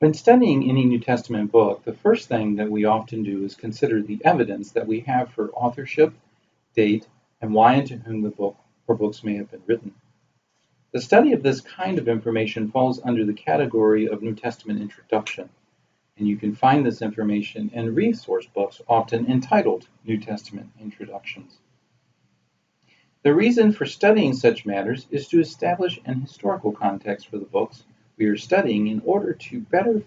When studying any New Testament book, the first thing that we often do is consider the evidence that we have for authorship, date, and why and to whom the book or books may have been written. The study of this kind of information falls under the category of New Testament introduction, and you can find this information in resource books often entitled New Testament Introductions. The reason for studying such matters is to establish an historical context for the books we are studying in order to better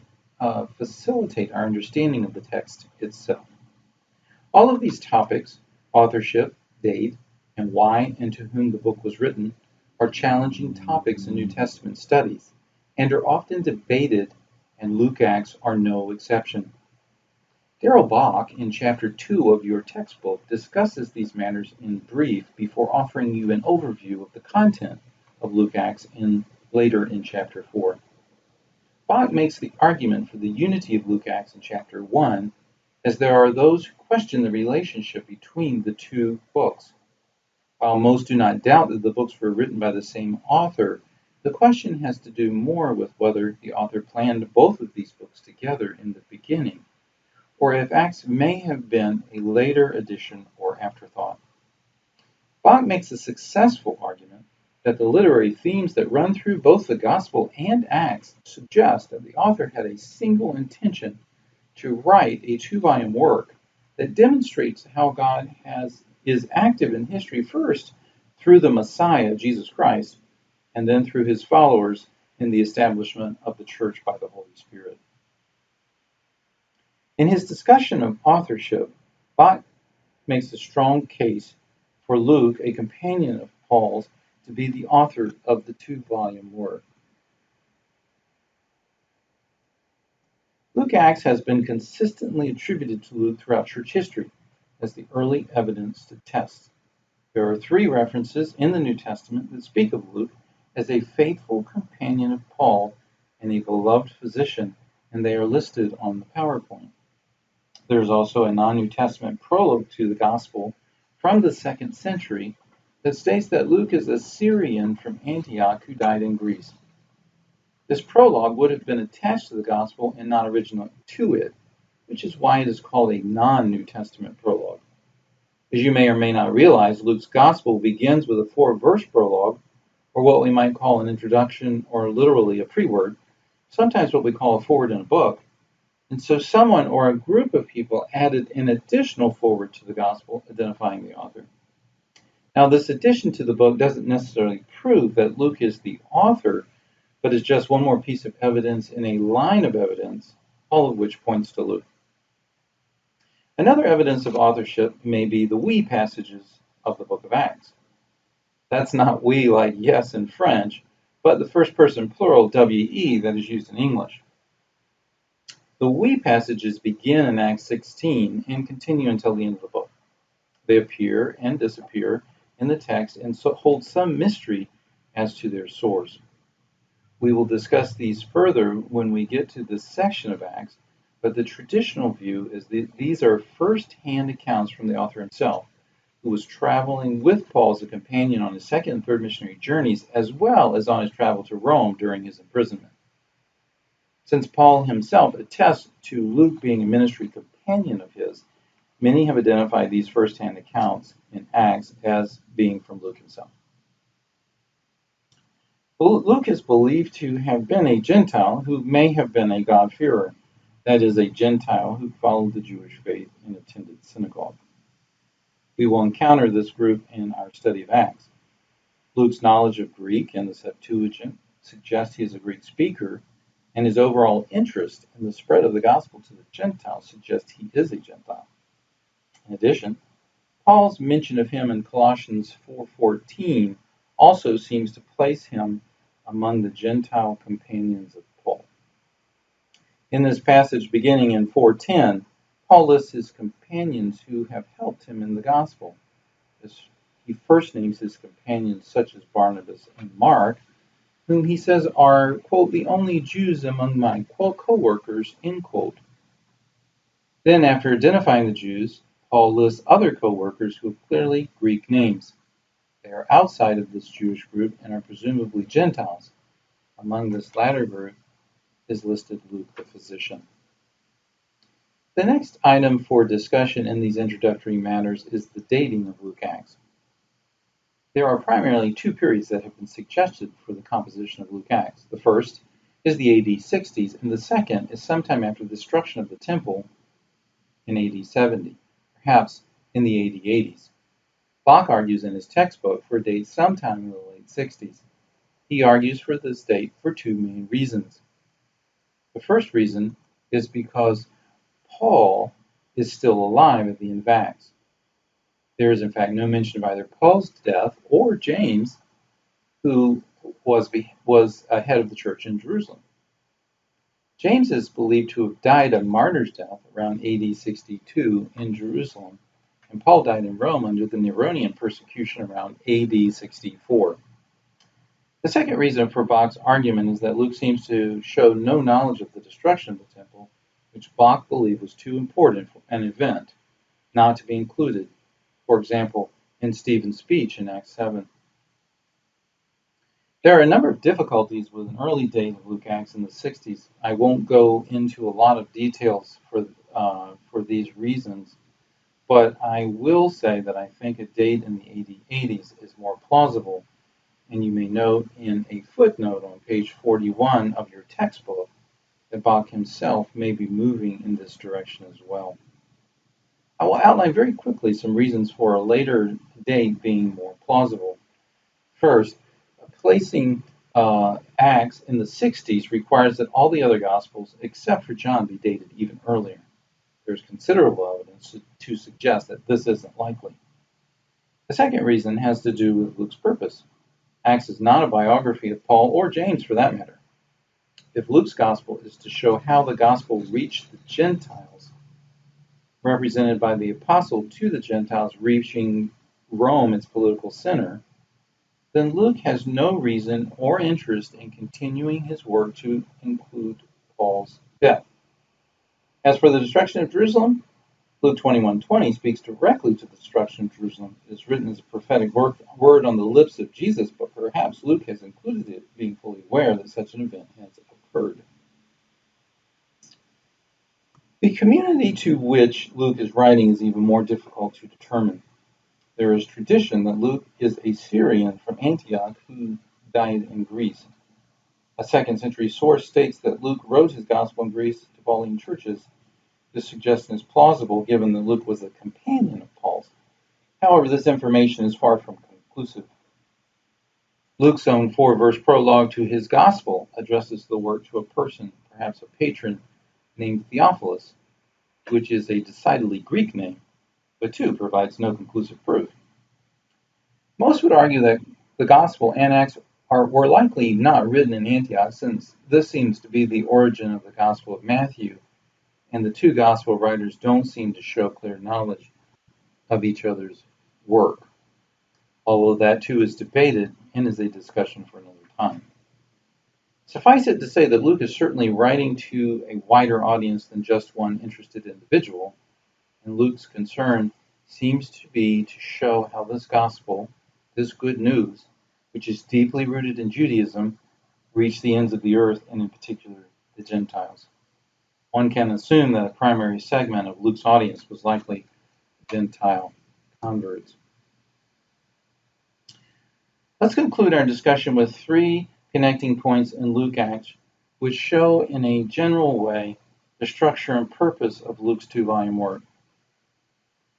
facilitate our understanding of the text itself. All of these topics, authorship, date, and why and to whom the book was written, are challenging topics in New Testament studies and are often debated, and Luke-Acts are no exception. Darrell Bach, in Chapter 2 of your textbook, discusses these matters in brief before offering you an overview of the content of Luke-Acts later in Chapter 4. Bach makes the argument for the unity of Luke-Acts in Chapter 1, as there are those who question the relationship between the two books. While most do not doubt that the books were written by the same author, the question has to do more with whether the author planned both of these books together in the beginning, or if Acts may have been a later addition or afterthought. Bach makes a successful argument that the literary themes that run through both the Gospel and Acts suggest that the author had a single intention to write a two-volume work that demonstrates how God is active in history first through the Messiah, Jesus Christ, and then through his followers in the establishment of the church by the Holy Spirit. In his discussion of authorship, Bach makes a strong case for Luke, a companion of Paul's, to be the author of the two-volume work. Luke-Acts has been consistently attributed to Luke throughout church history as the early evidence to test. There are 3 references in the New Testament that speak of Luke as a faithful companion of Paul and a beloved physician, and they are listed on the PowerPoint. There is also a non-New Testament prologue to the Gospel from the 2nd century that states that Luke is a Syrian from Antioch who died in Greece. This prologue would have been attached to the Gospel and not original to it, which is why it is called a non-New Testament prologue. As you may or may not realize, Luke's Gospel begins with a 4-verse prologue, or what we might call an introduction, or literally a preword, sometimes what we call a foreword in a book. And so someone or a group of people added an additional foreword to the Gospel, identifying the author. Now, this addition to the book doesn't necessarily prove that Luke is the author, but is just one more piece of evidence in a line of evidence, all of which points to Luke. Another evidence of authorship may be the we passages of the book of Acts. That's not we like yes in French, but the first person plural we that is used in English. The we passages begin in Acts 16 and continue until the end of the book. They appear and disappear in the text and hold some mystery as to their source. We will discuss these further when we get to this section of Acts, but the traditional view is that these are first-hand accounts from the author himself, who was traveling with Paul as a companion on his 2nd and 3rd missionary journeys, as well as on his travel to Rome during his imprisonment. Since Paul himself attests to Luke being a ministry companion of his, many have identified these first-hand accounts in Acts as being from Luke himself. Luke is believed to have been a Gentile who may have been a God-fearer, that is, a Gentile who followed the Jewish faith and attended synagogue. We will encounter this group in our study of Acts. Luke's knowledge of Greek and the Septuagint suggests he is a Greek speaker, and his overall interest in the spread of the gospel to the Gentiles suggests he is a Gentile. In addition, Paul's mention of him in Colossians 4:14 also seems to place him among the Gentile companions of Paul. In this passage beginning in 4:10, Paul lists his companions who have helped him in the gospel. He first names his companions such as Barnabas and Mark, whom he says are, quote, the only Jews among my, quote, co-workers, end quote. Then, after identifying the Jews, Paul lists other co-workers who have clearly Greek names. They are outside of this Jewish group and are presumably Gentiles. Among this latter group is listed Luke the physician. The next item for discussion in these introductory matters is the dating of Luke Acts. There are primarily two periods that have been suggested for the composition of Luke Acts. The first is the AD 60s, and the second is sometime after the destruction of the temple in AD 70, perhaps in the AD 80s. Bach argues in his textbook for a date sometime in the late 60s. He argues for this date for two main reasons. The first reason is because Paul is still alive at the end of Acts. There is in fact no mention of either Paul's death or James, who was head of the church in Jerusalem. James is believed to have died a martyr's death around AD 62 in Jerusalem, and Paul died in Rome under the Neronian persecution around AD 64. The second reason for Bach's argument is that Luke seems to show no knowledge of the destruction of the temple, which Bach believed was too important for an event not to be included, for example, in Stephen's speech in Acts 7. There are a number of difficulties with an early date of Luke Acts in the 60s. I won't go into a lot of details for these reasons, but I will say that I think a date in the AD 80s is more plausible, and you may note in a footnote on page 41 of your textbook that Bach himself may be moving in this direction as well. I will outline very quickly some reasons for a later date being more plausible. First, placing Acts in the 60s requires that all the other Gospels, except for John, be dated even earlier. There's considerable evidence to suggest that this isn't likely. The second reason has to do with Luke's purpose. Acts is not a biography of Paul or James for that matter. If Luke's Gospel is to show how the Gospel reached the Gentiles, represented by the apostle to the Gentiles reaching Rome, its political center, then Luke has no reason or interest in continuing his work to include Paul's death. As for the destruction of Jerusalem, Luke 21:20 speaks directly to the destruction of Jerusalem. It is written as a prophetic word on the lips of Jesus, but perhaps Luke has included it, being fully aware that such an event has occurred. The community to which Luke is writing is even more difficult to determine. There is tradition that Luke is a Syrian from Antioch who died in Greece. A second-century source states that Luke wrote his gospel in Greece to Pauline churches. This suggestion is plausible given that Luke was a companion of Paul's. However, this information is far from conclusive. Luke's own 4-verse prologue to his gospel addresses the work to a person, perhaps a patron, named Theophilus, which is a decidedly Greek name, but too provides no conclusive proof. Most would argue that the Gospel and Acts were likely not written in Antioch, since this seems to be the origin of the Gospel of Matthew, and the two Gospel writers don't seem to show clear knowledge of each other's work, although that too is debated and is a discussion for another time. Suffice it to say that Luke is certainly writing to a wider audience than just one interested individual, and Luke's concern seems to be to show how this gospel, this good news, which is deeply rooted in Judaism, reached the ends of the earth, and in particular the Gentiles. One can assume that a primary segment of Luke's audience was likely Gentile converts. Let's conclude our discussion with 3 connecting points in Luke Acts, which show in a general way the structure and purpose of Luke's 2-volume work.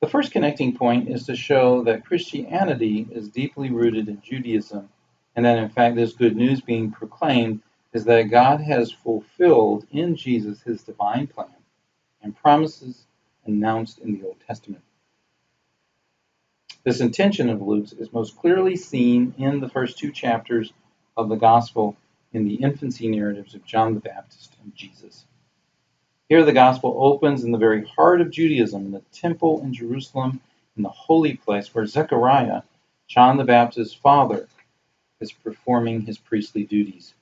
The first connecting point is to show that Christianity is deeply rooted in Judaism, and that in fact this good news being proclaimed is that God has fulfilled in Jesus his divine plan and promises announced in the Old Testament. This intention of Luke's is most clearly seen in the first 2 chapters of the Gospel in the infancy narratives of John the Baptist and Jesus. Here the Gospel opens in the very heart of Judaism, in the temple in Jerusalem, in the holy place where Zechariah, John the Baptist's father, is performing his priestly duties.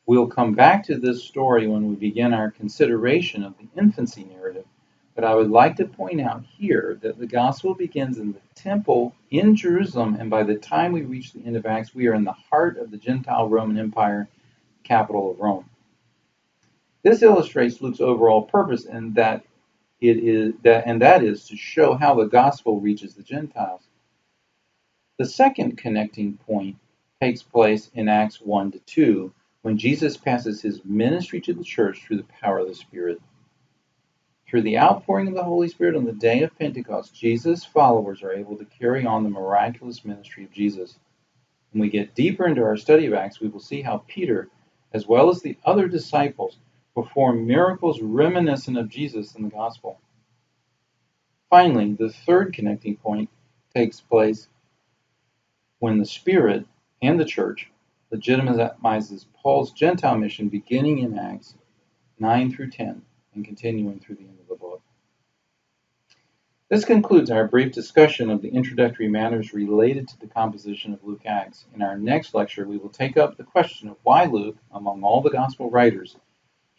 We'll come back to this story when we begin our consideration of the infancy narrative, but I would like to point out here that the Gospel begins in the temple in Jerusalem, and by the time we reach the end of Acts, we are in the heart of the Gentile Roman Empire, capital of Rome. This illustrates Luke's overall purpose, and that is to show how the gospel reaches the Gentiles. The second connecting point takes place in Acts 1-2, when Jesus passes his ministry to the church through the power of the Spirit. Through the outpouring of the Holy Spirit on the day of Pentecost, Jesus' followers are able to carry on the miraculous ministry of Jesus. When we get deeper into our study of Acts, we will see how Peter, as well as the other disciples, perform miracles reminiscent of Jesus in the gospel. Finally, the third connecting point takes place when the Spirit and the church legitimizes Paul's Gentile mission beginning in Acts 9-10 and continuing through the end of the book. This concludes our brief discussion of the introductory matters related to the composition of Luke Acts. In our next lecture, we will take up the question of why Luke, among all the gospel writers,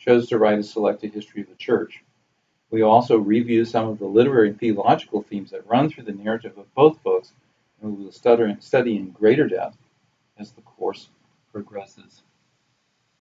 chose to write a selected history of the church. We will also review some of the literary and theological themes that run through the narrative of both books, and we will study in greater depth as the course progresses.